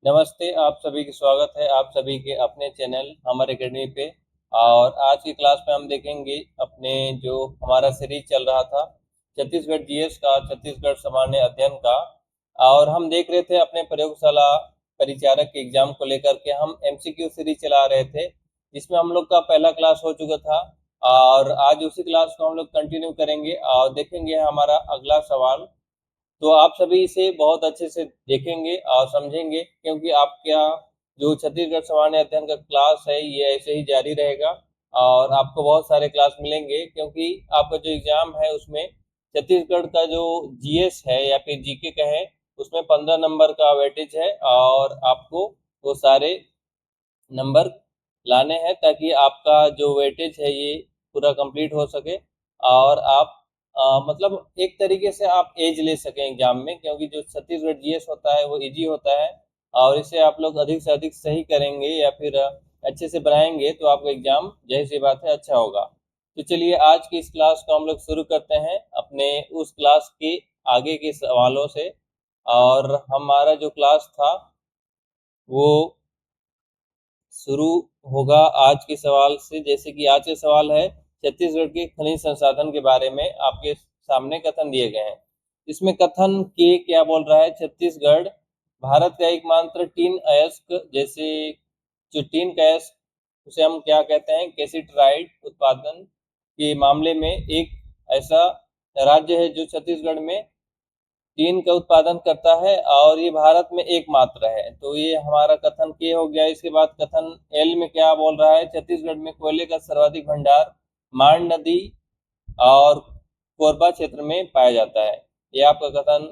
नमस्ते, आप सभी का स्वागत है आप सभी के अपने चैनल हमर एकेडमी पे। और आज की क्लास में हम देखेंगे अपने जो हमारा सीरीज चल रहा था छत्तीसगढ़ जीएस का, छत्तीसगढ़ सामान्य अध्ययन का। और हम देख रहे थे अपने प्रयोगशाला परिचारक के एग्जाम को लेकर के हम एमसीक्यू सीरीज चला रहे थे, जिसमें हम लोग का पहला क्लास हो चुका था। और आज उसी क्लास को हम लोग कंटिन्यू करेंगे और देखेंगे हमारा अगला सवाल। तो आप सभी इसे बहुत अच्छे से देखेंगे और समझेंगे, क्योंकि आपका जो छत्तीसगढ़ सामान्य अध्ययन का क्लास है ये ऐसे ही जारी रहेगा। और आपको बहुत सारे क्लास मिलेंगे, क्योंकि आपका जो एग्जाम है उसमें छत्तीसगढ़ का जो जीएस है या फिर जीके कहें, उसमें 15 नंबर का वेटेज है और आपको वो सारे नंबर लाने हैं ताकि आपका जो वेटेज है ये पूरा कंप्लीट हो सके। और आप मतलब एक तरीके से आप एज ले सकें एग्जाम में, क्योंकि जो छत्तीसगढ़ जीएस होता है वो इजी होता है। और इसे आप लोग अधिक से अधिक सही करेंगे या फिर अच्छे से बनाएंगे तो आपका एग्जाम जाहिर सी बात है अच्छा होगा। तो चलिए आज की इस क्लास को हम लोग शुरू करते हैं अपने उस क्लास के आगे के सवालों से। और हमारा जो क्लास था वो शुरू होगा आज के सवाल से। जैसे कि आज के सवाल है छत्तीसगढ़ के खनिज संसाधन के बारे में, आपके सामने कथन दिए गए हैं। इसमें कथन के क्या बोल रहा है, छत्तीसगढ़ भारत का एकमात्र टीन अयस्क, जैसे जो टीन का अयस्क उसे हम क्या कहते हैं, कैसिटराइड उत्पादन के मामले में एक ऐसा राज्य है जो छत्तीसगढ़ में टीन का उत्पादन करता है और ये भारत में एकमात्र है। तो ये हमारा कथन के हो गया। इसके बाद कथन एल में क्या बोल रहा है, छत्तीसगढ़ में कोयले का सर्वाधिक भंडार मांड नदी और कोरबा क्षेत्र में पाया जाता है। ये आपका कथन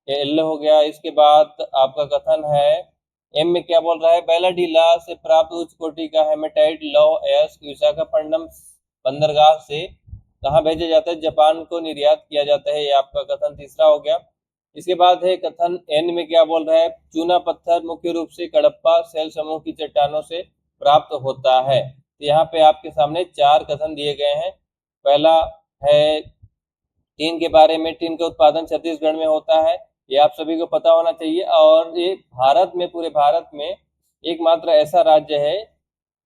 एल हो गया। इसके बाद आपका कथन है एम में क्या बोल रहा है, बैलाडीला से प्राप्त उच्च कोटि का हेमेटाइट लौह अयस्क विशाखापट्टनम बंदरगाह से कहाँ भेजा जाता है, जापान को निर्यात किया जाता है। ये आपका कथन तीसरा हो गया। इसके बाद है कथन एन में क्या बोल रहा है, चूना पत्थर मुख्य रूप से कडप्पा सेल समूह की चट्टानों से प्राप्त होता है। तो यहाँ पे आपके सामने चार कथन दिए गए हैं। पहला है टीन के बारे में, टीन का उत्पादन छत्तीसगढ़ में होता है, ये आप सभी को पता होना चाहिए। और ये भारत में, पूरे भारत में एकमात्र ऐसा राज्य है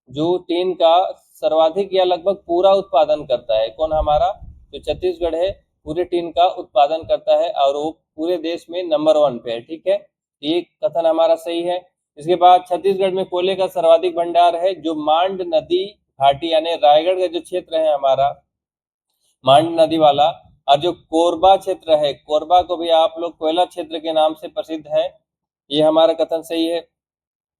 जो टीन का सर्वाधिक या लगभग पूरा उत्पादन करता है। कौन, हमारा जो छत्तीसगढ़ है पूरे टीन का उत्पादन करता है और वो पूरे देश में नंबर 1 पे है। ठीक है, ये कथन हमारा सही है। इसके बाद छत्तीसगढ़ में कोयले का सर्वाधिक भंडार है जो मांड नदी घाटी यानी रायगढ़ का जो क्षेत्र है हमारा मांड नदी वाला, और जो कोरबा क्षेत्र है, कोरबा को भी आप लोग कोयला क्षेत्र के नाम से प्रसिद्ध है। ये हमारा कथन सही है।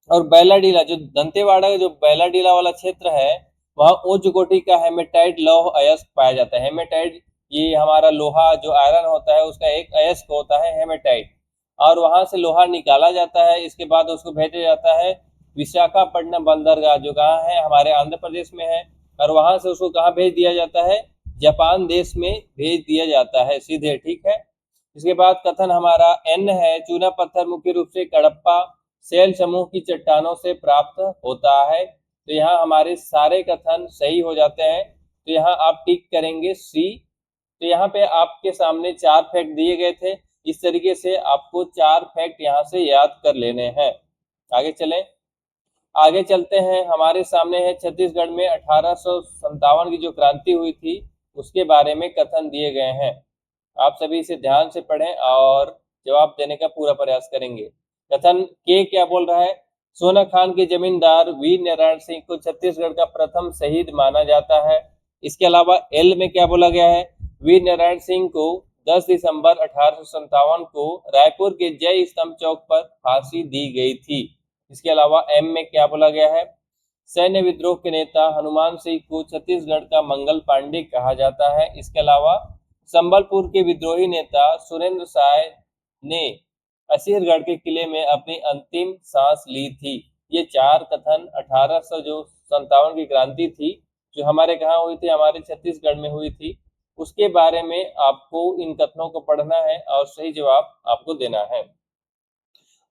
और बैलाडीला, जो दंतेवाड़ा का जो बैलाडीला वाला क्षेत्र है, वहाँ उच्च कोटि का हेमेटाइट लौह अयस्क पाया जाता है। हेमेटाइट ये हमारा लोहा जो आयरन होता है उसका एक अयस्क होता है हेमेटाइट। और वहां से लोहा निकाला जाता है, इसके बाद उसको भेजा जाता है विशाखापट्टनम बंदरगाह, जो कहाँ है, हमारे आंध्र प्रदेश में है। और वहां से उसको कहाँ भेज दिया जाता है, जापान देश में भेज दिया जाता है सीधे। ठीक है। इसके बाद कथन हमारा एन है, चूना पत्थर मुख्य रूप से कडप्पा सेल समूह की चट्टानों से प्राप्त होता है। तो यहाँ हमारे सारे कथन सही हो जाते हैं। तो यहाँ आप टिक करेंगे सी। तो यहाँ पे आपके सामने चार फैक्ट दिए गए थे, इस तरीके से आपको चार फैक्ट यहाँ से याद कर लेने हैं। आगे चलें, आगे चलते हैं। हमारे सामने है छत्तीसगढ़ में 1857 की जो क्रांति हुई थी उसके बारे में कथन दिए गए हैं। आप सभी इसे ध्यान से पढ़ें और जवाब देने का पूरा प्रयास करेंगे। कथन के क्या बोल रहा है, सोना खान के जमींदार वीर नारायण सिंह को छत्तीसगढ़ का प्रथम शहीद माना जाता है। इसके अलावा एल में क्या बोला गया है, वीर नारायण सिंह को 10 दिसंबर 1857 को रायपुर के जय स्तंभ चौक पर फांसी दी गई थी। इसके अलावा एम में क्या बोला गया है, सैन्य विद्रोह के नेता हनुमान सिंह को छत्तीसगढ़ का मंगल पांडे कहा जाता है। इसके अलावा संबलपुर के विद्रोही नेता सुरेंद्र साय ने असीरगढ़ के किले में अपनी अंतिम सांस ली थी। ये चार कथन 1857 की क्रांति थी जो हमारे कहाँ हुई थी, हमारे छत्तीसगढ़ में हुई थी, उसके बारे में आपको इन कथनों को पढ़ना है और सही जवाब आपको देना है।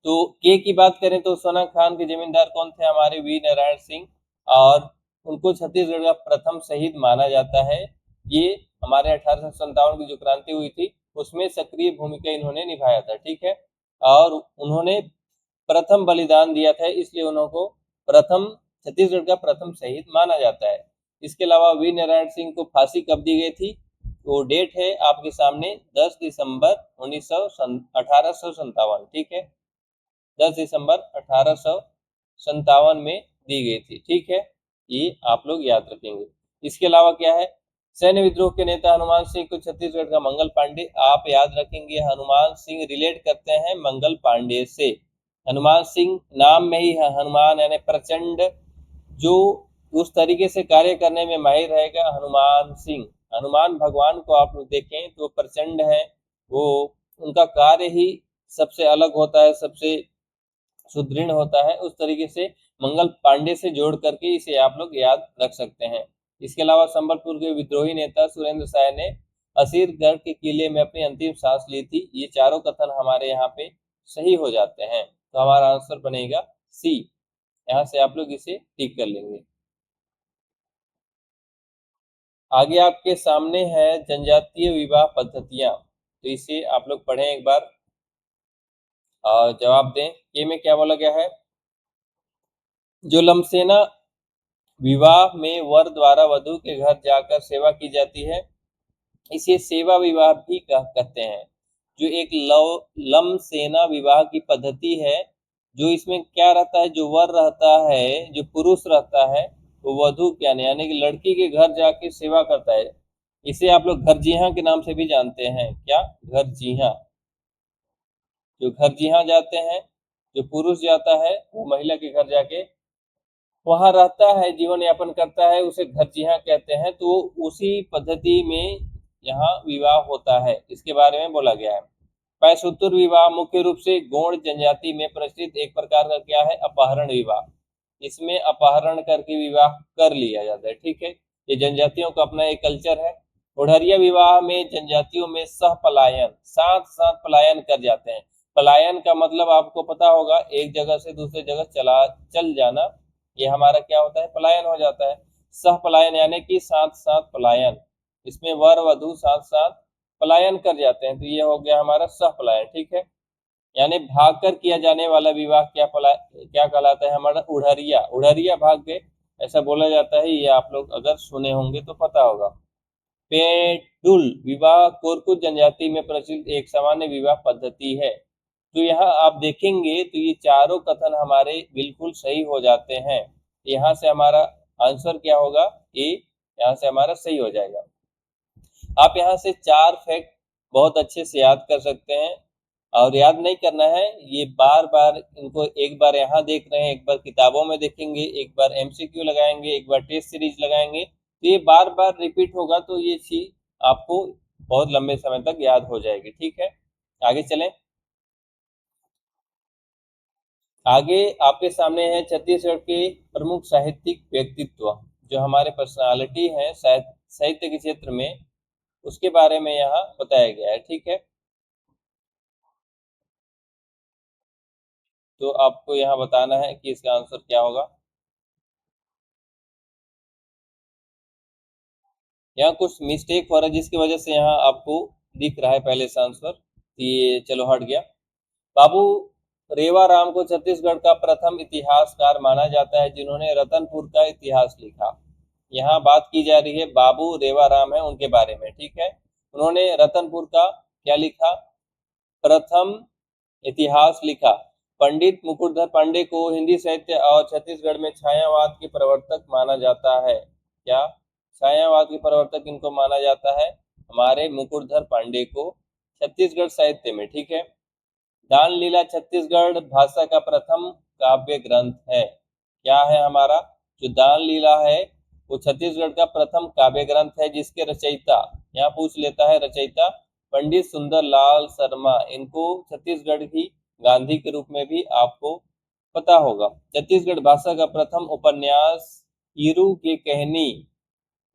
तो के की बात करें तो सोना खान के जमींदार कौन थे, हमारे वीर नारायण सिंह, और उनको छत्तीसगढ़ का प्रथम शहीद माना जाता है। ये हमारे 1857 की जो क्रांति हुई थी उसमें सक्रिय भूमिका इन्होंने निभाया था। ठीक है। और उन्होंने प्रथम बलिदान दिया था, इसलिए उनको प्रथम छत्तीसगढ़ का प्रथम शहीद माना जाता है। इसके अलावा वीर नारायण सिंह को फांसी कब दी गई थी, तो डेट है आपके सामने 10 दिसंबर 1857, ठीक है, 10 दिसंबर 1857 में दी गई थी, ठीक है, ये आप लोग याद रखेंगे। इसके अलावा क्या है, सैन्य विद्रोह के नेता हनुमान सिंह को छत्तीसगढ़ का मंगल पांडे, आप याद रखेंगे हनुमान सिंह रिलेट करते हैं मंगल पांडे से। हनुमान सिंह नाम में ही है हनुमान यानी प्रचंड, जो उस तरीके से कार्य करने में माहिर रहेगा हनुमान सिंह। हनुमान भगवान को आप लोग देखें तो प्रचंड है, वो उनका कार्य ही सबसे अलग होता है, सबसे सुदृढ़ होता है, उस तरीके से मंगल पांडे से जोड़ करके इसे आप लोग याद रख सकते हैं। इसके अलावा संबलपुर के विद्रोही नेता सुरेंद्र साय ने असीरगढ़ के किले में अपनी अंतिम सांस ली थी। ये चारों कथन हमारे यहाँ पे सही हो जाते हैं, तो हमारा आंसर बनेगा सी। यहाँ से आप लोग इसे टिक कर लेंगे। आगे आपके सामने है जनजातीय विवाह पद्धतियां, तो इसे आप लोग पढ़ें एक बार और जवाब दें। ये में क्या बोला गया है, जो लमसेना विवाह में वर द्वारा वधु के घर जाकर सेवा की जाती है, इसे सेवा विवाह भी कहते हैं। जो एक लमसेना विवाह की पद्धति है, जो इसमें क्या रहता है, जो वर रहता है, जो पुरुष रहता है, वो वधु क्या यानी कि लड़की के घर जाके सेवा करता है। इसे आप लोग घर जीहा के नाम से भी जानते हैं। क्या, घर जीहा। जो घर जीहा जाते हैं, जो पुरुष जाता है वो महिला के घर जाके वहां रहता है, जीवन यापन करता है, उसे घर जीहा कहते हैं। तो उसी पद्धति में यहाँ विवाह होता है, इसके बारे में बोला गया है। पैशुतुर विवाह मुख्य रूप से गौड़ जनजाति में प्रचलित एक प्रकार का क्या है, अपहरण विवाह। इसमें अपहरण करके विवाह कर लिया जाता है, ठीक है, ये जनजातियों का अपना एक कल्चर है। ओढ़रिया विवाह में जनजातियों में सह पलायन, साथ साथ पलायन कर जाते हैं। पलायन का मतलब आपको पता होगा, एक जगह से दूसरे जगह चल जाना, ये हमारा क्या होता है, पलायन हो जाता है। सह पलायन यानी कि साथ साथ पलायन, इसमें वर वधु साथ साथ पलायन कर जाते हैं, तो ये हो गया हमारा सह पलायन, ठीक है। यानी भागकर किया जाने वाला विवाह क्या कहलाता है, हमारा उड़हरिया। उड़हरिया भाग गए ऐसा बोला जाता है, ये आप लोग अगर सुने होंगे तो पता होगा। पेडुल विवाह कोरकू जनजाति में प्रचलित एक सामान्य विवाह पद्धति है। तो यहाँ आप देखेंगे तो ये चारों कथन हमारे बिल्कुल सही हो जाते हैं। यहाँ से हमारा आंसर क्या होगा, ए, यहाँ से हमारा सही हो जाएगा। आप यहाँ से 4 फैक्ट बहुत अच्छे से याद कर सकते हैं, और याद नहीं करना है, ये बार बार इनको एक बार यहाँ देख रहे हैं, एक बार किताबों में देखेंगे, एक बार एमसीक्यू लगाएंगे, एक बार टेस्ट सीरीज लगाएंगे, तो ये बार बार रिपीट होगा, तो ये चीज आपको बहुत लंबे समय तक याद हो जाएगी, ठीक है। आगे चलें। आगे आपके सामने है छत्तीसगढ़ के प्रमुख साहित्यिक व्यक्तित्व, जो हमारे पर्सनालिटी है साहित्य के क्षेत्र में, उसके बारे में यहाँ बताया गया है, ठीक है। तो आपको यहाँ बताना है कि इसका आंसर क्या होगा। यहाँ कुछ मिस्टेक हो रहा है, जिसकी वजह से यहाँ आपको दिख रहा है पहले से आंसर, ये चलो हट गया। बाबू रेवाराम को छत्तीसगढ़ का प्रथम इतिहासकार माना जाता है, जिन्होंने रतनपुर का इतिहास लिखा। यहाँ बात की जा रही है बाबू रेवाराम है उनके बारे में, ठीक है। उन्होंने रतनपुर का क्या लिखा, प्रथम इतिहास लिखा। पंडित मुकुटधर पांडे को हिंदी साहित्य और छत्तीसगढ़ में छायावाद के प्रवर्तक माना जाता है। क्या, छायावाद के प्रवर्तक इनको माना जाता है, हमारे मुकुटधर पांडे को, छत्तीसगढ़ साहित्य में, ठीक है। दान लीला छत्तीसगढ़ भाषा का प्रथम काव्य ग्रंथ है। क्या है हमारा, जो दान लीला है वो छत्तीसगढ़ का प्रथम काव्य ग्रंथ है, जिसके रचयिता, यहाँ पूछ लेता है रचयिता, पंडित सुंदर लाल शर्मा। इनको छत्तीसगढ़ की गांधी के रूप में भी आपको पता होगा। छत्तीसगढ़ भाषा का प्रथम उपन्यास ईरू के कहनी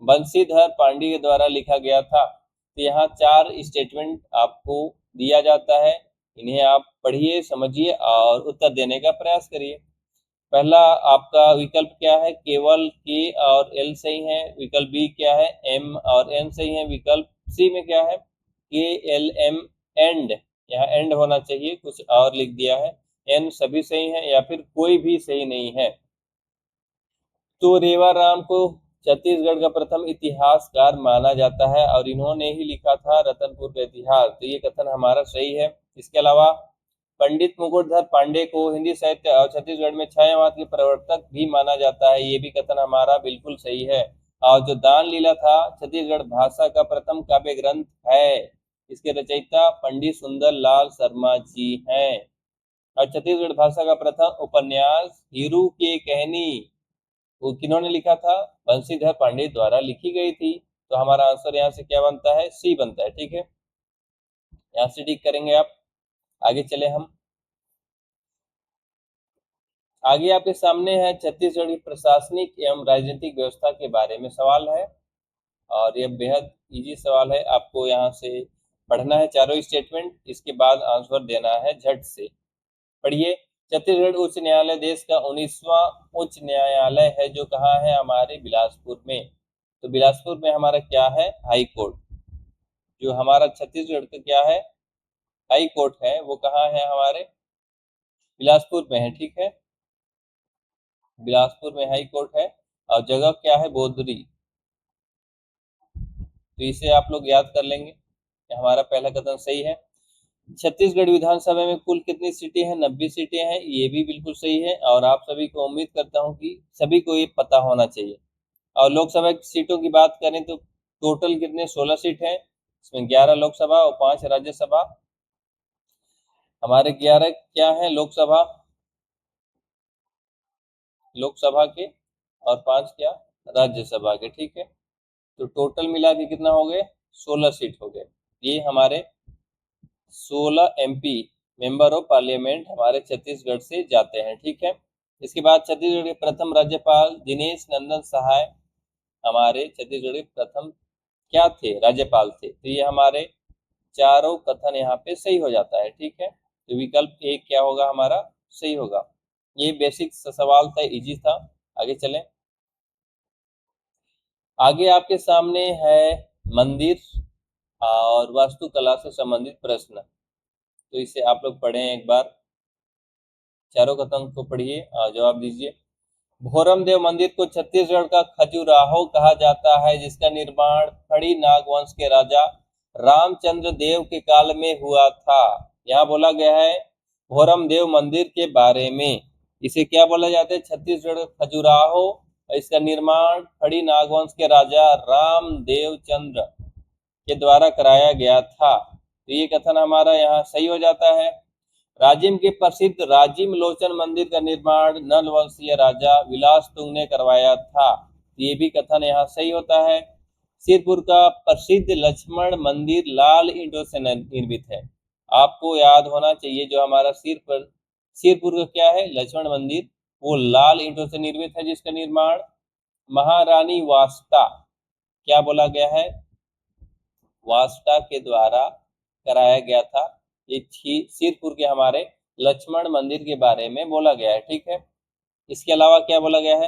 बंशीधर पांडे के द्वारा लिखा गया था। तो यहाँ 4 स्टेटमेंट आपको दिया जाता है, इन्हें आप पढ़िए, समझिए और उत्तर देने का प्रयास करिए। पहला आपका विकल्प क्या है, केवल के और एल सही है। विकल्प बी क्या है, एम और एन सही है। विकल्प सी में क्या है, के एल एम एंड, यहाँ एंड होना चाहिए, कुछ और लिख दिया है। एन सभी सही हैं या फिर कोई भी सही नहीं है। तो रेवाराम को छत्तीसगढ़ का प्रथम इतिहासकार माना जाता है और इन्होंने ही लिखा था रतनपुर का इतिहास, तो ये कथन हमारा सही है। इसके अलावा पंडित मुकुटधर पांडे को हिंदी साहित्य और छत्तीसगढ़ में छायावाद के प्रवर्तक भी माना जाता है, ये भी कथन हमारा बिल्कुल सही है। और जो दान लीला था छत्तीसगढ़ भाषा का प्रथम काव्य ग्रंथ है, इसके रचयिता पंडित सुंदर लाल शर्मा जी हैं। और छत्तीसगढ़ भाषा का प्रथम उपन्यास हीरू के कहनी वो किन्होंने लिखा था, बंशीधर पांडे द्वारा लिखी गई थी। तो हमारा आंसर यहाँ से क्या बनता है, सी बनता है। ठीक है, यहाँ से टिक करेंगे आप। आगे चले हम। आगे आपके सामने है छत्तीसगढ़ की प्रशासनिक एवं राजनीतिक व्यवस्था के बारे में सवाल है और यह बेहद इजी सवाल है। आपको यहाँ से पढ़ना है चारों स्टेटमेंट, इसके बाद आंसर देना है झट से। पढ़िए। छत्तीसगढ़ उच्च न्यायालय देश का 19वां उच्च न्यायालय है जो कहाँ है, हमारे बिलासपुर में। तो बिलासपुर में हमारा क्या है, हाई कोर्ट। जो हमारा छत्तीसगढ़ का क्या है, हाई कोर्ट है, वो कहाँ है, हमारे बिलासपुर में है। ठीक है, बिलासपुर में हाई कोर्ट है और जगह क्या है, बोदरी। तो इसे आप लोग याद कर लेंगे, हमारा पहला कथन सही है। छत्तीसगढ़ विधानसभा में कुल कितनी सीटें हैं, 90 सीटें हैं, ये भी बिल्कुल सही है। और आप सभी को उम्मीद करता हूँ कि सभी को ये पता होना चाहिए। और लोकसभा की सीटों की बात करें तो टोटल कितने, 16 सीट हैं, इसमें 11 लोकसभा और 5 राज्यसभा। हमारे 11 क्या है लोकसभा के और 5 क्या राज्यसभा के। ठीक है, तो टोटल मिला के कितना हो गए, 16 सीट हो गए। ये हमारे 16 एमपी मेंबर ऑफ पार्लियामेंट हमारे छत्तीसगढ़ से जाते हैं। ठीक है, इसके बाद छत्तीसगढ़ के प्रथम राज्यपाल दिनेश नंदन सहाय हमारे छत्तीसगढ़ के प्रथम क्या थे, राज्यपाल थे। तो ये हमारे चारों कथन यहाँ पे सही हो जाता है। ठीक है, तो विकल्प एक क्या होगा, हमारा सही होगा। ये बेसिक सवाल था, इजी था। आगे चलें। आगे आपके सामने है मंदिर और वास्तुकला से संबंधित प्रश्न, तो इसे आप लोग पढ़ें एक बार, चारों कथन को पढ़िए और जवाब दीजिए। भोरम देव मंदिर को छत्तीसगढ़ का खजुराहो कहा जाता है, जिसका निर्माण खड़ी नाग वंश के राजा रामचंद्र देव के काल में हुआ था। यहाँ बोला गया है भोरम देव मंदिर के बारे में, इसे क्या बोला जाता है, छत्तीसगढ़ का खजुराहो। इसका निर्माण खड़ी नागवंश के राजा रामदेव चंद्र के द्वारा कराया गया था। तो ये कथन हमारा यहाँ सही हो जाता है। राजिम के प्रसिद्ध राजिम लोचन मंदिर का निर्माण नल वंशीय राजा विलास तुंग ने करवाया था। ये भी कथन यहाँ सही होता है। सिरपुर का प्रसिद्ध लक्ष्मण मंदिर लाल ईंटों से निर्मित है। आपको याद होना चाहिए जो हमारा सिरपुर का क्या है, लक्ष्मण मंदिर, वो लाल ईंटों से निर्मित है, जिसका निर्माण महारानी वास्ता, क्या बोला गया है, वास्ता के द्वारा कराया गया था। ये सिरपुर के हमारे लक्ष्मण मंदिर के बारे में बोला गया है। ठीक है, इसके अलावा क्या बोला गया है,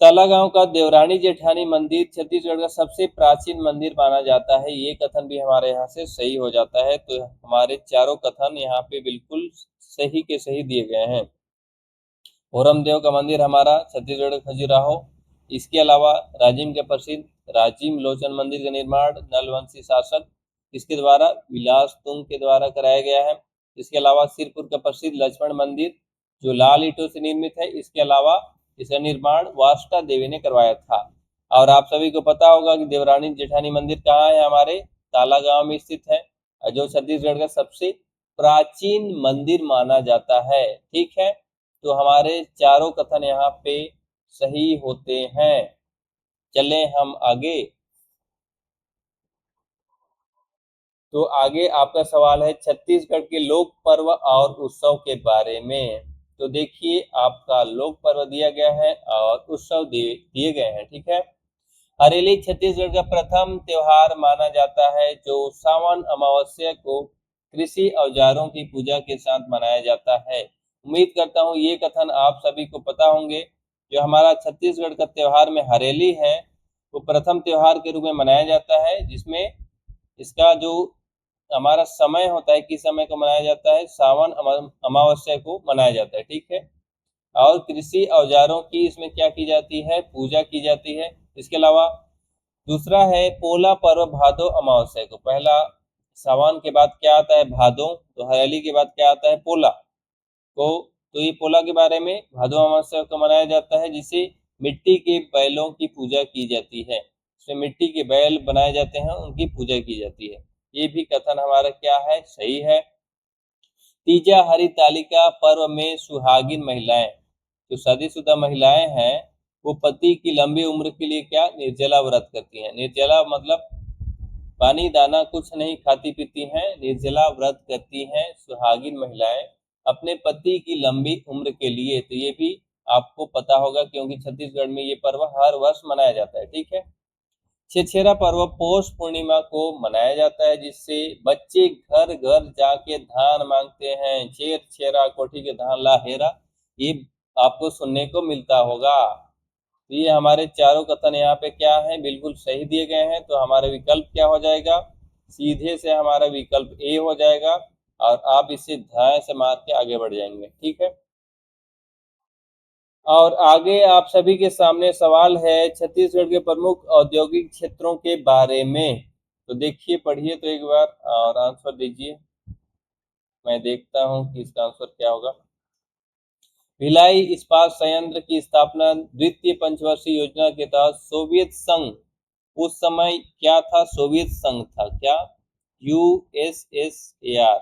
तालागांव का देवरानी जेठानी मंदिर छत्तीसगढ़ का सबसे प्राचीन मंदिर माना जाता है। ये कथन भी हमारे यहाँ से सही हो जाता है। तो हमारे चारों कथन यहाँ पे बिल्कुल सही के सही दिए गए हैं। भोरम देव का मंदिर हमारा छत्तीसगढ़ खजुराहो। इसके अलावा राजिम के प्रसिद्ध राजिम लोचन मंदिर का निर्माण नलवंशी शासक इसके द्वारा विलास तुंग के द्वारा कराया गया है। इसके अलावा सिरपुर का प्रसिद्ध लक्ष्मण मंदिर जो लाल ईंटों से निर्मित है, इसके अलावा इसका निर्माण वास्ता देवी ने करवाया था। और आप सभी को पता होगा कि देवरानी जेठानी मंदिर कहाँ है, हमारे तालागांव में स्थित है, जो छत्तीसगढ़ का सबसे प्राचीन मंदिर माना जाता है। ठीक है, तो हमारे चारों कथन यहाँ पे सही होते हैं। चलें हम आगे। तो आगे आपका सवाल है छत्तीसगढ़ के लोक पर्व और उत्सव के बारे में। तो देखिए, आपका लोक पर्व दिया गया है और उत्सव दिए गए हैं। ठीक है, हरेली छत्तीसगढ़ का प्रथम त्योहार माना जाता है, जो सावन अमावस्या को कृषि औजारों की पूजा के साथ मनाया जाता है। उम्मीद करता हूँ ये कथन आप सभी को पता होंगे। जो हमारा छत्तीसगढ़ का त्योहार में हरेली है, वो प्रथम त्योहार के रूप में मनाया जाता है, जिसमें इसका जो हमारा समय होता है, किस समय को मनाया जाता है, सावन अमावस्या को मनाया जाता है, ठीक है। और कृषि औजारों की इसमें क्या की जाती है, पूजा की जाती है। इसके अलावा दूसरा है पोला पर्व भादो अमावस्या को। पहला सावन के बाद क्या आता है, भादो, तो हरियाली के बाद क्या आता है, पोला को। तो ये पोला के बारे में भादो अमावस्या को मनाया जाता है, जिसे मिट्टी के बैलों की पूजा की जाती है। इसमें मिट्टी के बैल बनाए जाते हैं, उनकी पूजा की जाती है। ये भी कथन हमारा क्या है, सही है। तीजा हरितालिका पर्व में सुहागिन महिलाएं, जो शादीशुदा महिलाएं हैं, वो पति की लंबी उम्र के लिए क्या, निर्जला व्रत करती हैं। निर्जला मतलब पानी दाना कुछ नहीं खाती पीती हैं, निर्जला व्रत करती हैं सुहागिन महिलाएं अपने पति की लंबी उम्र के लिए। तो ये भी आपको पता होगा, क्योंकि छत्तीसगढ़ में ये पर्व हर वर्ष मनाया जाता है, ठीक है। छेछेरा पर्व पौष पूर्णिमा को मनाया जाता है, जिससे बच्चे घर घर जाके धान मांगते हैं। छेर छेरा कोठी के धान ला हेरा, ये आपको सुनने को मिलता होगा। तो ये हमारे चारों कथन यहाँ पे क्या है, बिल्कुल सही दिए गए हैं। तो हमारा विकल्प क्या हो जाएगा, सीधे से हमारा विकल्प ए हो जाएगा, और आप इसे ध्यान से मार के आगे बढ़ जाएंगे, ठीक है। और आगे आप सभी के सामने सवाल है छत्तीसगढ़ के प्रमुख औद्योगिक क्षेत्रों के बारे में। तो देखिए, पढ़िए तो एक बार और आंसर दीजिए। मैं देखता हूं कि इसका आंसर क्या होगा। भिलाई इस्पात संयंत्र की स्थापना द्वितीय पंचवर्षीय योजना के तहत सोवियत संघ, उस समय क्या था, सोवियत संघ था क्या, यूएसएसआर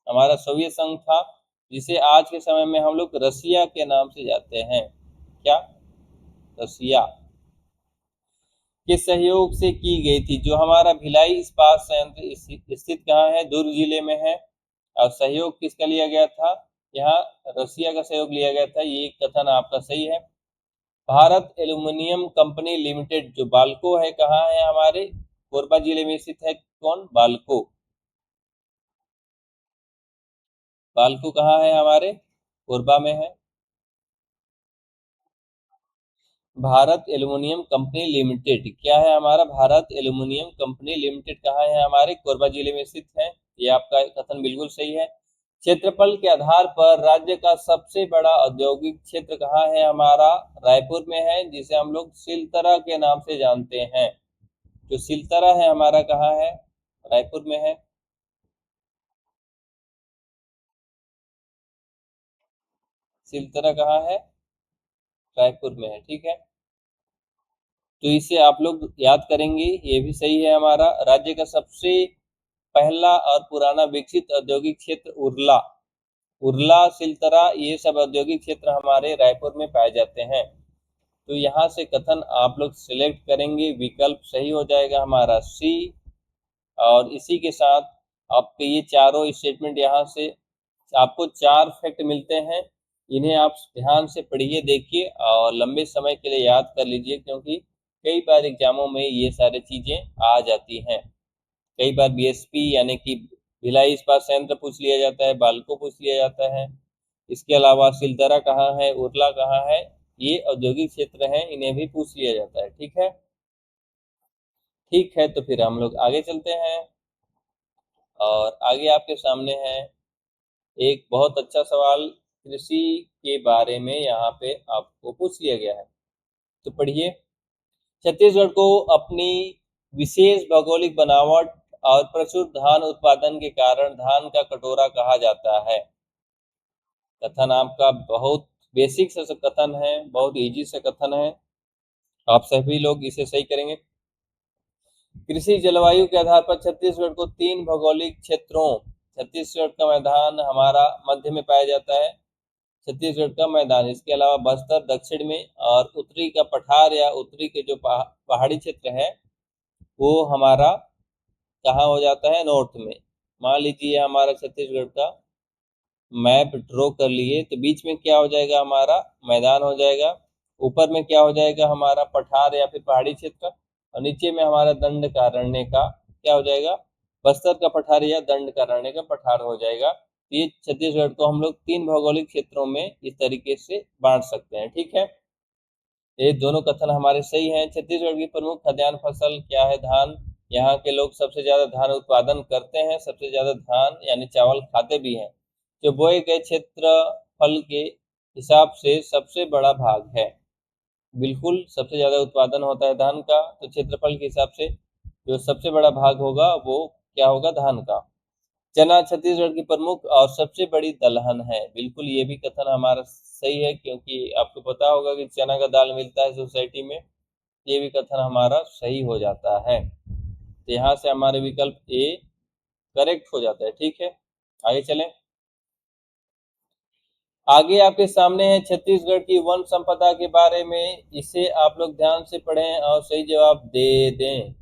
हमारा सोवियत संघ था, जिसे आज के समय में हम लोग रसिया के नाम से जाते हैं। क्या, रसिया के सहयोग से की गई थी। जो हमारा भिलाई इस्पात संयंत्र स्थित कहाँ है, दुर्ग जिले में है। और सहयोग किसका लिया गया था, यहाँ रसिया का सहयोग लिया गया था। ये कथन आपका सही है। भारत एल्युमिनियम कंपनी लिमिटेड, जो बाल्को है, कहाँ है, हमारे कोरबा जिले में स्थित है। कौन, बाल्को, बाल्को कहाँ है, हमारे कोरबा में है। भारत एल्युमिनियम कंपनी लिमिटेड क्या है, हमारा भारत एल्युमिनियम कंपनी लिमिटेड कहाँ है, हमारे कोरबा जिले में स्थित है। ये आपका कथन बिल्कुल सही है। क्षेत्रफल के आधार पर राज्य का सबसे बड़ा औद्योगिक क्षेत्र कहाँ है, हमारा रायपुर में है, जिसे हम लोग सिलतरा के नाम से जानते हैं। जो सिलतरा है हमारा कहाँ है, रायपुर में है। सिलतरा कहाँ है, रायपुर में है, ठीक है। तो इसे आप लोग याद करेंगे, ये भी सही है। हमारा राज्य का सबसे पहला और पुराना विकसित औद्योगिक क्षेत्र उरला, उरला, सिलतरा, ये सब औद्योगिक क्षेत्र हमारे रायपुर में पाए जाते हैं। तो यहाँ से कथन आप लोग सिलेक्ट करेंगे, विकल्प सही हो जाएगा हमारा सी। और इसी के साथ आपके ये चारों स्टेटमेंट, यहाँ से आपको 4 फैक्ट मिलते हैं। इन्हें आप ध्यान से पढ़िए, देखिए और लंबे समय के लिए याद कर लीजिए, क्योंकि कई बार एग्जामों में ये सारी चीज़ें आ जाती हैं। कई बार बीएसपी यानी कि भिलाई इस्पात संयंत्र पूछ लिया जाता है, बाल्को पूछ लिया जाता है। इसके अलावा सिलदरा कहाँ है, उरला कहाँ है, ये औद्योगिक क्षेत्र हैं, इन्हें भी पूछ लिया जाता है, ठीक है। ठीक है, तो फिर हम लोग आगे चलते हैं। और आगे आपके सामने है एक बहुत अच्छा सवाल, कृषि के बारे में यहाँ पे आपको पूछ लिया गया है। तो पढ़िए, छत्तीसगढ़ को अपनी विशेष भौगोलिक बनावट और प्रचुर धान उत्पादन के कारण धान का कटोरा कहा जाता है। कथन आपका बहुत बेसिक सा कथन है, बहुत इजी सा कथन है, आप सभी लोग इसे सही करेंगे। कृषि जलवायु के आधार पर छत्तीसगढ़ को 3 भौगोलिक क्षेत्रों, छत्तीसगढ़ का मैदान हमारा मध्य में पाया जाता है, छत्तीसगढ़ का मैदान। इसके अलावा बस्तर दक्षिण में, और उत्तरी का पठार या उत्तरी के जो पहाड़ी क्षेत्र है, वो हमारा कहाँ हो जाता है, नॉर्थ में। मान लीजिए हमारा छत्तीसगढ़ का मैप ड्रॉ कर लिए, तो बीच में क्या हो जाएगा, हमारा मैदान हो जाएगा। ऊपर में क्या हो जाएगा, हमारा पठार या फिर पहाड़ी क्षेत्र, और नीचे में हमारा दंड कारण्य का क्या हो जाएगा, बस्तर का पठार या दंड कारण्य का पठार हो जाएगा। तो ये छत्तीसगढ़ को हम लोग 3 भौगोलिक क्षेत्रों में इस तरीके से बांट सकते हैं, ठीक है। ये दोनों कथन हमारे सही हैं। छत्तीसगढ़ की प्रमुख खाद्यान्न फसल क्या है, धान, यहाँ के लोग सबसे ज़्यादा धान उत्पादन करते हैं, सबसे ज़्यादा धान यानी चावल खाते भी हैं, जो बोए गए क्षेत्रफल के हिसाब से सबसे बड़ा भाग है। बिल्कुल सबसे ज़्यादा उत्पादन होता है धान का, तो क्षेत्रफल के हिसाब से जो सबसे बड़ा भाग होगा वो क्या होगा, धान का। चना छत्तीसगढ़ की प्रमुख और सबसे बड़ी दलहन है। बिल्कुल ये भी कथन हमारा सही है, क्योंकि आपको पता होगा कि चना का दाल मिलता है सोसाइटी में। ये भी कथन हमारा सही हो जाता है। तो यहाँ से हमारे विकल्प ए करेक्ट हो जाता है। ठीक है, आगे चलें। आगे आपके सामने है छत्तीसगढ़ की वन संपदा के बारे में। इसे आप लोग ध्यान से पढ़ें और सही जवाब दे दें।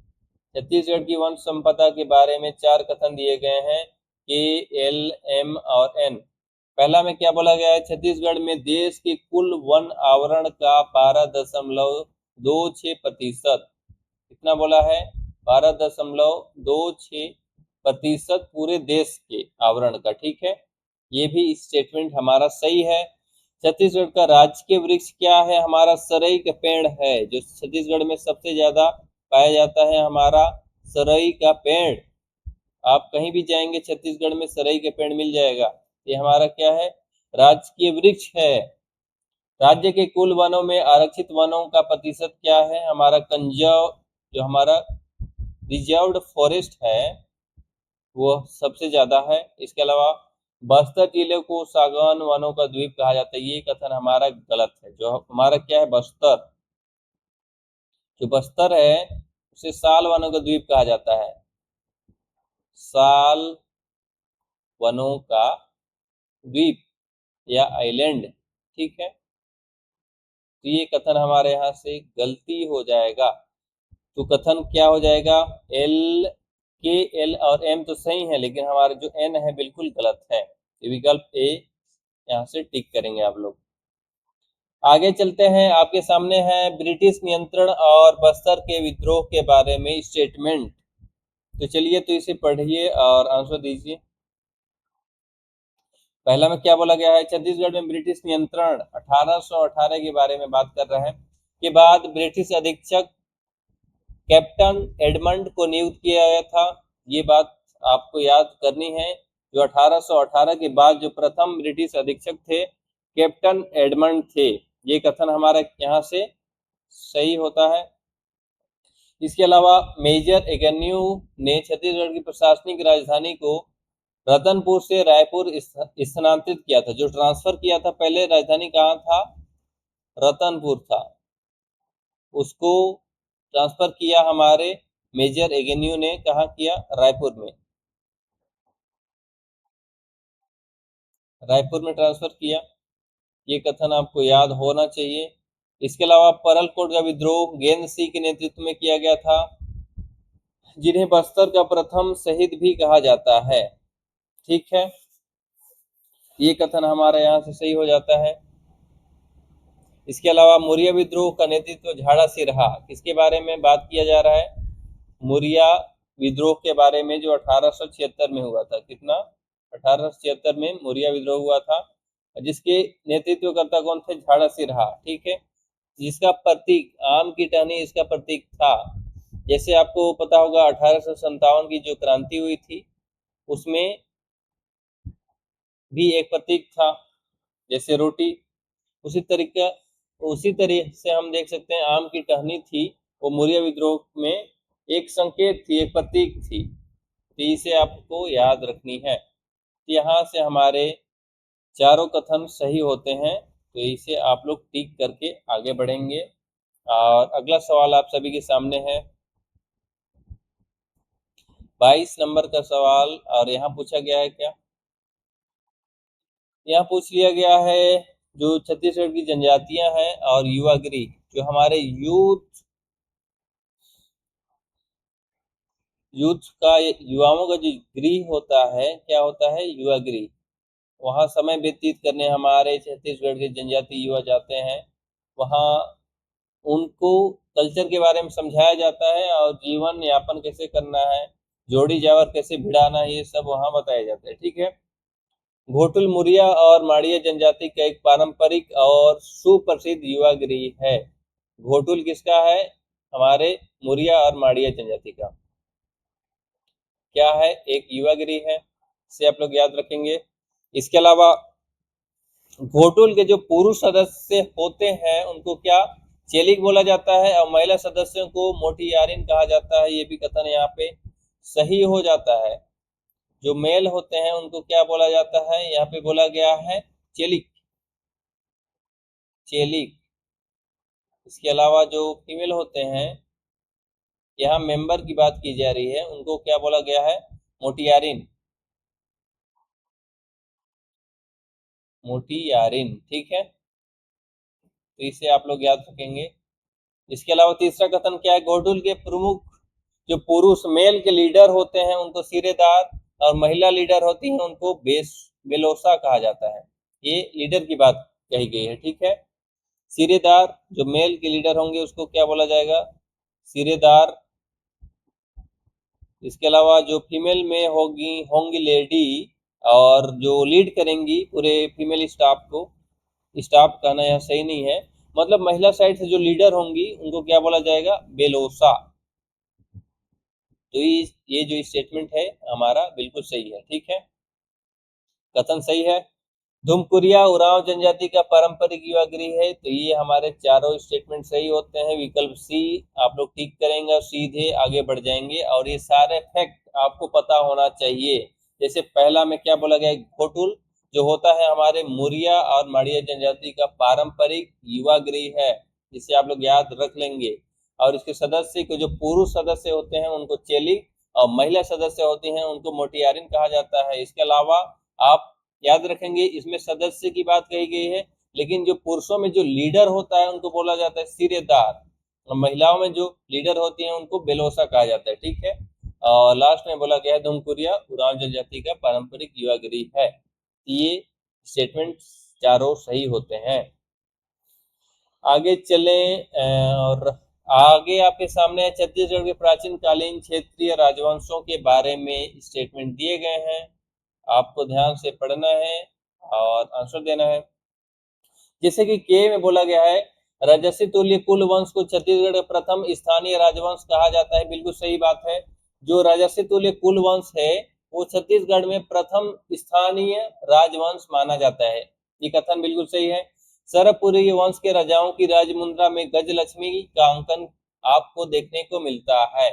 छत्तीसगढ़ की वन संपदा के बारे में 4 कथन दिए गए हैं, के, एल, एम और एन। पहला में क्या बोला गया है, छत्तीसगढ़ में देश के कुल वन आवरण का 12.26% कितना बोला है, 12.26% पूरे देश के आवरण का। ठीक है, ये भी स्टेटमेंट हमारा सही है। छत्तीसगढ़ का राजकीय वृक्ष क्या है, हमारा सरई का पेड़ है। जो छत्तीसगढ़ में सबसे ज्यादा पाया जाता है हमारा सरई का पेड़। आप कहीं भी जाएंगे छत्तीसगढ़ में सरई के पेड़ मिल जाएगा। ये हमारा क्या है, राजकीय वृक्ष है। राज्य के कुल वनों में आरक्षित वनों का प्रतिशत क्या है, हमारा कंजर्व जो हमारा रिजर्व्ड फॉरेस्ट है वो सबसे ज्यादा है। इसके अलावा बस्तर जिले को सागौन वनों का द्वीप कहा जाता है। ये कथन हमारा गलत है। जो हमारा क्या है, बस्तर, जो बस्तर है उसे साल वनों का द्वीप कहा जाता है, साल वनों का द्वीप या आइलैंड। ठीक है, तो ये कथन हमारे यहाँ से गलती हो जाएगा। तो कथन क्या हो जाएगा, एल, के, एल और एम तो सही है, लेकिन हमारा जो एन है बिल्कुल गलत है। तो विकल्प ए यहाँ से टिक करेंगे आप लोग। आगे चलते हैं, आपके सामने है ब्रिटिश नियंत्रण और बस्तर के विद्रोह के बारे में स्टेटमेंट। तो चलिए, तो इसे पढ़िए और आंसर दीजिए। पहला में क्या बोला गया है, छत्तीसगढ़ में ब्रिटिश नियंत्रण 1818 के बारे में बात कर रहे हैं, के बाद ब्रिटिश अधीक्षक कैप्टन एडमंड को नियुक्त किया गया था। ये बात आपको याद करनी है। जो 1818 के बाद जो प्रथम ब्रिटिश अधीक्षक थे कैप्टन एडमंड थे। ये कथन हमारा यहाँ से सही होता है। इसके अलावा मेजर एगन्यू ने छत्तीसगढ़ की प्रशासनिक राजधानी को रतनपुर से रायपुर स्थानांतरित किया था। जो ट्रांसफर किया था, पहले राजधानी कहाँ था, रतनपुर था, उसको ट्रांसफर किया हमारे मेजर एगेन्यू ने। कहाँ किया, रायपुर में, रायपुर में ट्रांसफर किया। ये कथन आपको याद होना चाहिए। इसके अलावा परलकोट का विद्रोह गेंद सिंह के नेतृत्व में किया गया था, जिन्हें बस्तर का प्रथम शहीद भी कहा जाता है। ठीक है, ये कथन हमारे यहाँ से सही हो जाता है। इसके अलावा मौर्य विद्रोह का नेतृत्व झाड़ा सिरहा, किसके बारे में बात किया जा रहा है, मौर्य विद्रोह के बारे में, जो 1876 में हुआ था। कितना, 1876 में मौर्य विद्रोह हुआ था, जिसके नेतृत्वकर्ता कौन थे, झाड़ा सिरहा। ठीक है, जिसका प्रतीक आम की टहनी इसका प्रतीक था। जैसे आपको पता होगा 1857 की जो क्रांति हुई थी उसमें भी एक प्रतीक था, जैसे रोटी। उसी तरह से हम देख सकते हैं आम की टहनी थी, वो मौर्य विद्रोह में एक संकेत थी, एक प्रतीक थी। तो इसे आपको याद रखनी है। तो यहाँ से हमारे चारों कथन सही होते हैं, तो इसे आप लोग टिक करके आगे बढ़ेंगे। और अगला सवाल आप सभी के सामने है 22 नंबर का सवाल। और यहाँ पूछा गया है क्या, यहाँ पूछ लिया गया है जो छत्तीसगढ़ की जनजातियां हैं और युवागिरी, जो हमारे यूथ का, युवाओं का जो गृह होता है, क्या होता है, युवा गृह। वहाँ समय व्यतीत करने हमारे छत्तीसगढ़ के जनजाति युवा जाते हैं। वहाँ उनको कल्चर के बारे में समझाया जाता है और जीवन यापन कैसे करना है, जोड़ी जावर कैसे भिड़ाना है, ये सब वहाँ बताया जाता है। ठीक है, घोटुल मुरिया और माड़िया जनजाति का एक पारंपरिक और सुप्रसिद्ध युवा गृह है। घोटुल किसका है, हमारे मुरिया और माड़िया जनजाति का। क्या है, एक युवागिरी है, इसे आप लोग याद रखेंगे। इसके अलावा घोटुल के जो पुरुष सदस्य होते हैं उनको क्या, चेलिक बोला जाता है, और महिला सदस्यों को मोटियारिन कहा जाता है। ये भी कथन यहाँ पे सही हो जाता है। जो मेल होते हैं उनको क्या बोला जाता है, यहाँ पे बोला गया है चेलिक, चेलिक। इसके अलावा जो फीमेल होते हैं, यहाँ मेंबर की बात की जा रही है, उनको क्या बोला गया है, मोटियारिन, मोटियारिन, ठीक है। तो इसे आप लोग याद रखेंगे। इसके अलावा तीसरा कथन क्या है, घोटुल के प्रमुख जो पुरुष मेल के लीडर होते हैं उनको सिरेदार, और महिला लीडर होती हैं उनको बेलोसा कहा जाता है। ये लीडर की बात कही गई है, ठीक है। सिरेदार जो मेल के लीडर होंगे उसको क्या बोला जाएगा, सिरेदार। इसके अलावा जो फीमेल में होंगी लेडी, और जो लीड करेंगी पूरे फीमेल स्टाफ को, स्टाफ कहना यहाँ सही नहीं है, मतलब महिला साइड से जो लीडर होंगी उनको क्या बोला जाएगा, बेलोसा। तो ये जो स्टेटमेंट है हमारा बिल्कुल सही है, ठीक है, कथन सही है। धुमकुरिया उरांव जनजाति का पारंपरिक युवा गृह है। तो ये हमारे चारों स्टेटमेंट सही होते हैं। विकल्प सी आप लोग ठीक करेंगे और सीधे आगे बढ़ जाएंगे, और ये सारे फैक्ट आपको पता होना चाहिए। जैसे पहला में क्या बोला गया, घोटुल जो होता है हमारे मुरिया और माड़िया जनजाति का पारंपरिक युवा गृह है, जिसे आप लोग याद रख लेंगे। और इसके सदस्य को, जो पुरुष सदस्य होते हैं उनको चेली, और महिला सदस्य होती हैं उनको मोटियारिन कहा जाता है। इसके अलावा आप याद रखेंगे, इसमें सदस्य की बात कही गई है, लेकिन जो पुरुषों में जो लीडर होता है उनको बोला जाता है सिरेदार, और महिलाओं में जो लीडर होती हैं उनको बेलोसा कहा जाता है, ठीक है। और लास्ट में बोला गया है धुमकुरिया उरांव जनजाति का पारंपरिक युवा गृह है। ये स्टेटमेंट चारों सही होते हैं। आगे चलें, और आगे आपके सामने छत्तीसगढ़ के प्राचीन कालीन क्षेत्रीय राजवंशों के बारे में स्टेटमेंट दिए गए हैं। आपको ध्यान से पढ़ना है और आंसर देना है। जैसे कि के में बोला गया है, राजसी तुल्य कुल वंश को छत्तीसगढ़ का प्रथम स्थानीय राजवंश कहा जाता है। बिल्कुल सही बात है। जो राजसी तुल्य कुल वंश है वो छत्तीसगढ़ में प्रथम स्थानीय राजवंश माना जाता है। ये कथन बिल्कुल सही है। सरबपुरी वंश के राजाओं की राजमुद्रा में गजलक्ष्मी का अंकन आपको देखने को मिलता है।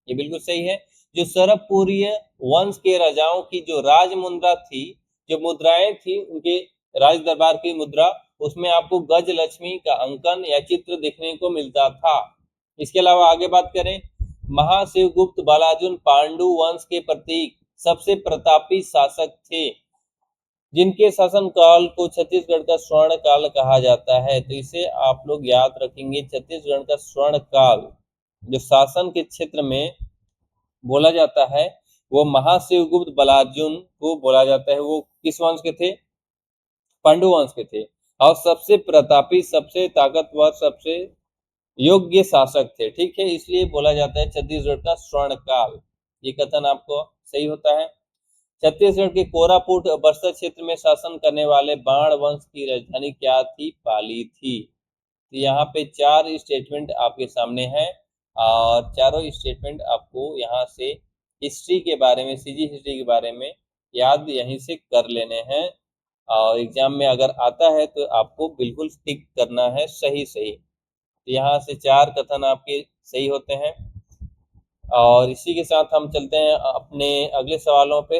ये बिल्कुल सही है। जो सरबपुरी वंश के राजाओं की जो राज मुद्रा थी, जो मुद्राएं थी उनके राज दरबार की मुद्रा, उसमें आपको गज लक्ष्मी का अंकन या चित्र देखने को मिलता था। इसके अलावा आगे बात करें, महाशिवगुप्त बालाजुन पांडु वंश के प्रतीक सबसे प्रतापी शासक थे, जिनके शासन काल को छत्तीसगढ़ का स्वर्ण काल कहा जाता है। तो इसे आप लोग याद रखेंगे, छत्तीसगढ़ का स्वर्ण काल जो शासन के क्षेत्र में बोला जाता है वो महाशिवगुप्त बालाजुन को बोला जाता है। वो किस वंश के थे, पांडु वंश के थे, और सबसे प्रतापी, सबसे ताकतवर, सबसे योग्य शासक थे, ठीक है। इसलिए बोला जाता है छत्तीसगढ़ का स्वर्ण काल। ये कथन आपको सही होता है। छत्तीसगढ़ के कोरापुट और बस्तर क्षेत्र में शासन करने वाले बाण वंश की राजधानी क्या थी, पाली थी। तो यहाँ पे 4 स्टेटमेंट आपके सामने हैं, और चारों स्टेटमेंट आपको यहाँ से हिस्ट्री के बारे में, सीजी हिस्ट्री के बारे में याद यहीं से कर लेने हैं, और एग्जाम में अगर आता है तो आपको बिल्कुल टिक करना है सही सही। तो यहाँ से 4 कथन आपके सही होते हैं। और इसी के साथ हम चलते हैं अपने अगले सवालों पे।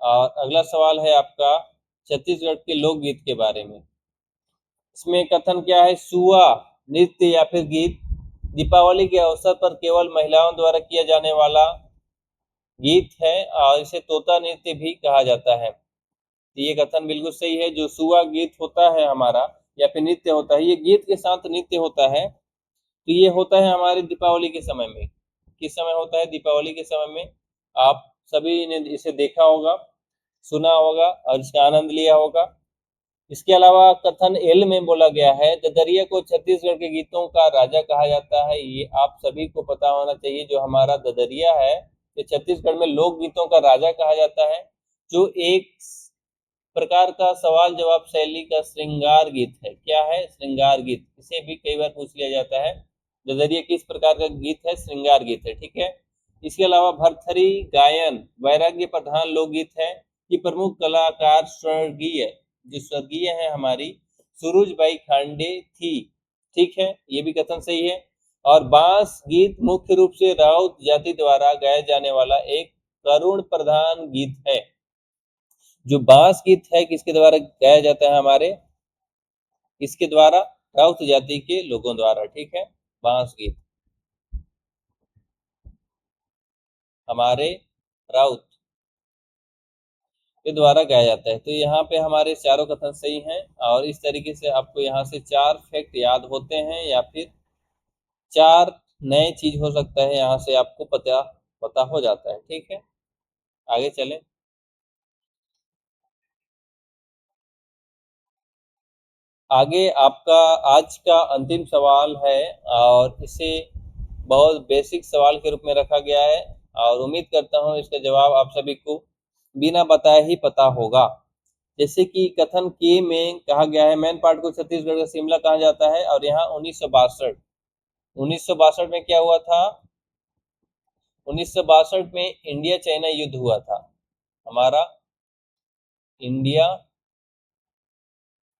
और अगला सवाल है आपका छत्तीसगढ़ के लोकगीत के बारे में। इसमें कथन क्या है, सुआ नृत्य या फिर गीत दीपावली के अवसर पर केवल महिलाओं द्वारा किया जाने वाला गीत है, और इसे तोता नृत्य भी कहा जाता है। तो ये कथन बिल्कुल सही है। जो सुआ गीत होता है हमारा, या फिर नृत्य होता है, ये गीत के साथ नृत्य होता है। तो ये होता है हमारे दीपावली के समय में। किस समय होता है, दीपावली के समय में। आप सभी ने इसे देखा होगा, सुना होगा और इसका आनंद लिया होगा। इसके अलावा कथन एल में बोला गया है, ददरिया को छत्तीसगढ़ के गीतों का राजा कहा जाता है। ये आप सभी को पता होना चाहिए। जो हमारा ददरिया है ये छत्तीसगढ़ में लोक गीतों का राजा कहा जाता है, जो एक प्रकार का सवाल जवाब शैली का श्रृंगार गीत है। क्या है, श्रृंगार गीत। इसे भी कई बार पूछ लिया जाता है, ददरिया किस प्रकार का गीत है, श्रृंगार गीत है, ठीक है। इसके अलावा भरथरी गायन वैराग्य प्रधान लोकगीत है कि प्रमुख कलाकार स्वर्गीय है हमारी सुरुजबाई खांडे थी। ठीक है, ये भी कथन सही है। और बांस गीत मुख्य रूप से राउत जाति द्वारा गाया जाने वाला एक करुण प्रधान गीत है। जो बांस गीत है किसके द्वारा गाया जाता है? हमारे किसके द्वारा? राउत जाति के लोगों द्वारा। ठीक है, बांस गीत हमारे राउत के द्वारा गाया जाता है। तो यहाँ पे हमारे चारों कथन सही हैं और इस तरीके से आपको यहाँ से 4 फैक्ट याद होते हैं या फिर 4 नए चीज हो सकता है, यहाँ से आपको पता हो जाता है। ठीक है, आगे चलें। आगे आपका आज का अंतिम सवाल है और इसे बहुत बेसिक सवाल के रूप में रखा गया है और उम्मीद करता हूँ इसका जवाब आप सभी को बिना बताए ही पता होगा। जैसे कि कथन के में कहा गया है मैन पार्ट को छत्तीसगढ़ का शिमला कहा जाता है और यहाँ 1962 में क्या हुआ था? 1962 में इंडिया चाइना युद्ध हुआ था। हमारा इंडिया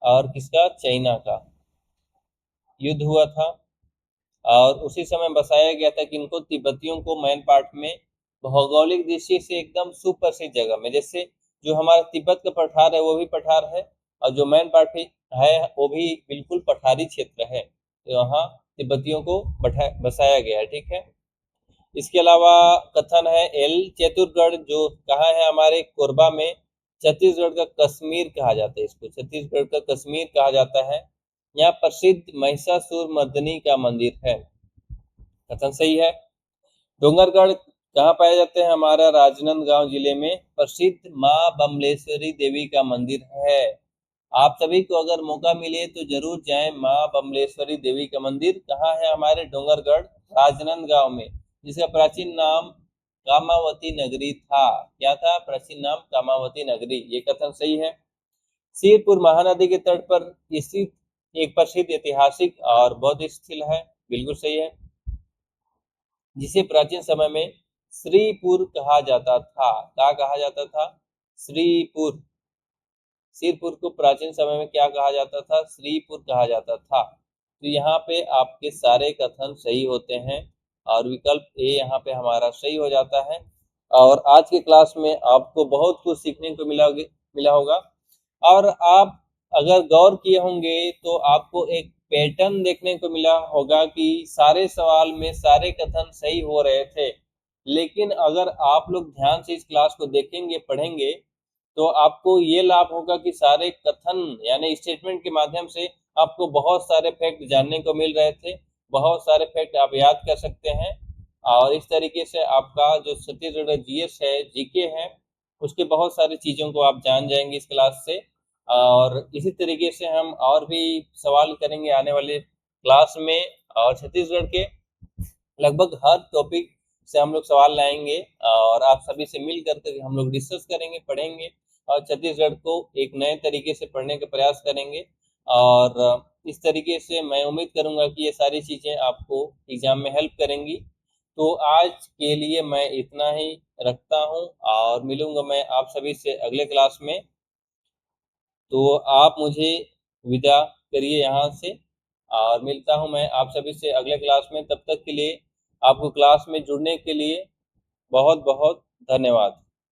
और किसका? चाइना का युद्ध हुआ था और उसी समय बताया गया था कि इनको तिब्बतियों को मैन पार्ट में भौगोलिक दृष्टि से एकदम सुप्रसिद्ध जगह में, जैसे जो हमारा तिब्बत का पठार है वो भी पठार है और जो मैन पार्ट है वो भी बिल्कुल पठारी क्षेत्र है, तो वहाँ तिब्बतियों को बसाया गया है। ठीक है, इसके अलावा कथन है एल चतुरगढ़ जो कहाँ है? हमारे कोरबा में। छत्तीसगढ़ का कश्मीर कहा जाता है इसको, छत्तीसगढ़ का कश्मीर कहा जाता है। यहाँ प्रसिद्ध महिषासुर मर्दिनी का मंदिर है। कथन सही है। डोंगरगढ़ कहाँ पाए जाते हैं? हमारा राजनांदगांव जिले में प्रसिद्ध माँ बमलेश्वरी देवी का मंदिर है। आप सभी को अगर मौका मिले तो जरूर जाएं माँ बमलेश्वरी देवी का मंदिर। कहाँ है? हमारे डोंगरगढ़ राजनांदगांव में, जिसका प्राचीन नाम कामावती नगरी था। क्या था? प्राचीन नाम कामावती नगरी। ये कथन सही है। सिरपुर महानदी के तट पर स्थित एक प्रसिद्ध ऐतिहासिक और बौद्ध स्थल है। बिल्कुल सही है, जिसे प्राचीन समय में श्रीपुर कहा जाता था। क्या कहा जाता था? श्रीपुर। सिरपुर को प्राचीन समय में क्या कहा जाता था? श्रीपुर कहा जाता था। तो यहाँ पे आपके सारे कथन सही होते हैं और विकल्प ए यहाँ पे हमारा सही हो जाता है। और आज के क्लास में आपको बहुत कुछ सीखने को मिला होगा और आप अगर गौर किए होंगे तो आपको एक पैटर्न देखने को मिला होगा कि सारे सवाल में सारे कथन सही हो रहे थे। लेकिन अगर आप लोग ध्यान से इस क्लास को देखेंगे, पढ़ेंगे, तो आपको ये लाभ होगा कि सारे कथन यानी स्टेटमेंट के माध्यम से आपको बहुत सारे फैक्ट जानने को मिल रहे थे, बहुत सारे फैक्ट आप याद कर सकते हैं और इस तरीके से आपका जो छत्तीसगढ़ जीएस है, जीके है, उसके बहुत सारी चीज़ों को आप जान जाएंगे इस क्लास से। और इसी तरीके से हम और भी सवाल करेंगे आने वाले क्लास में और छत्तीसगढ़ के लगभग हर टॉपिक से हम लोग सवाल लाएंगे और आप सभी से मिल करके हम लोग डिस्कस करेंगे, पढ़ेंगे और छत्तीसगढ़ को एक नए तरीके से पढ़ने का प्रयास करेंगे। और इस तरीके से मैं उम्मीद करूंगा कि ये सारी चीज़ें आपको एग्जाम में हेल्प करेंगी। तो आज के लिए मैं इतना ही रखता हूँ और मिलूंगा मैं आप सभी से अगले क्लास में। तो आप मुझे विदा करिए यहाँ से और मिलता हूँ मैं आप सभी से अगले क्लास में। तब तक के लिए आपको क्लास में जुड़ने के लिए बहुत बहुत धन्यवाद।